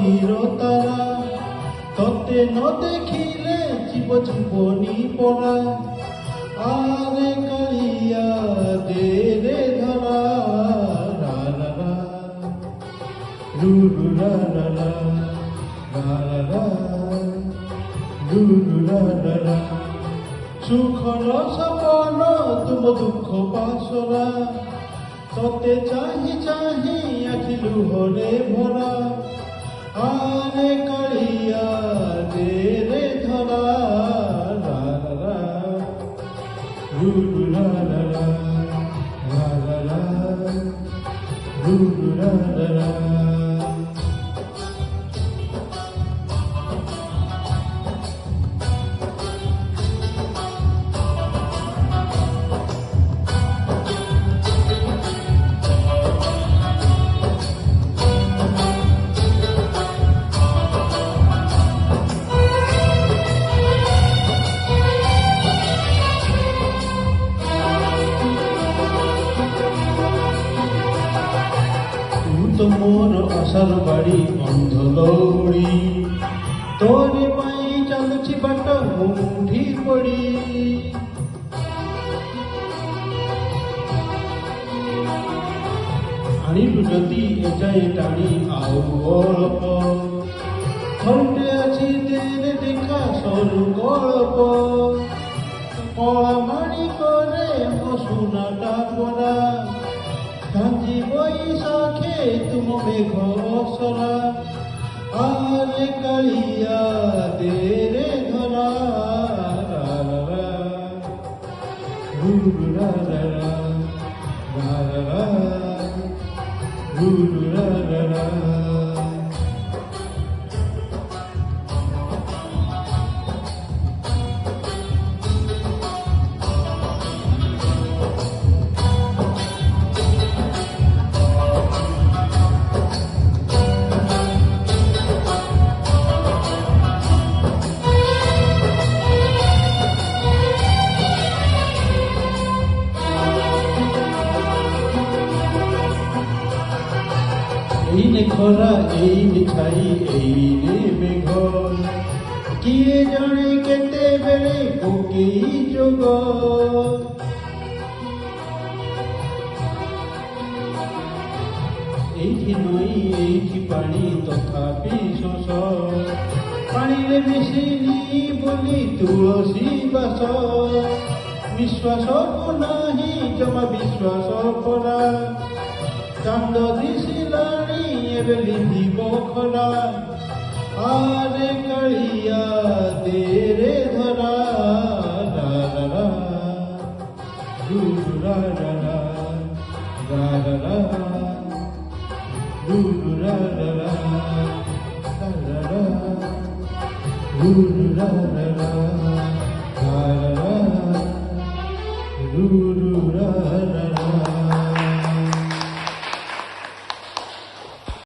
গভীরতারা ততে ন দেখিলে জীব জীবনী পড়া আরে কালিয়া দে রে ধরা রা রা রা রু রু রা রা রা রা রা রা রু রু রা রা রা সুখর সপন তুম দুঃখ পাশরা ততে চাহি চাহি আখি লুহরে ভরা আরে কালিয়া দে রে ধরা রা রা রা রু রু রা রা রা রা রা রা রু রু রা রা রা মোর আশার বাড়ি অন্ধলৌড়ি তোরে পাই চালুছি বাট মুঠি পড়ি আনিলু যদি এটাই টানি আউ অল্প খন্ডে আছি তেরে দেখা সরু গল্প কলামারি করে সোনাটা পড়া কাঞ্জি বৈশাখে তুম মেঘ সরা আরে কালিয়া দে রে ধরা রা রা রা রু রু রা রা রা রা রা রা রু রু রা রা রা এইনে খরা এইনে ছাই এইনে মেঘ কিয়ে জানে কেতেবেলে কোকেই যোগ এইটি নই এইটি পানি তথাপি শোষ পানিরে মিশিনি বলি তুলসী বাস বিশ্বাস নাহি জমা বিশ্বাস করা কান্দ দিশিলানি এবে লিখিব খরা আরে কালিয়া দে রে ধরা রা রা রা রু রু রা রা রা রা রা রা রু রু রা রা রা রা রা রা রু রু রা রা রা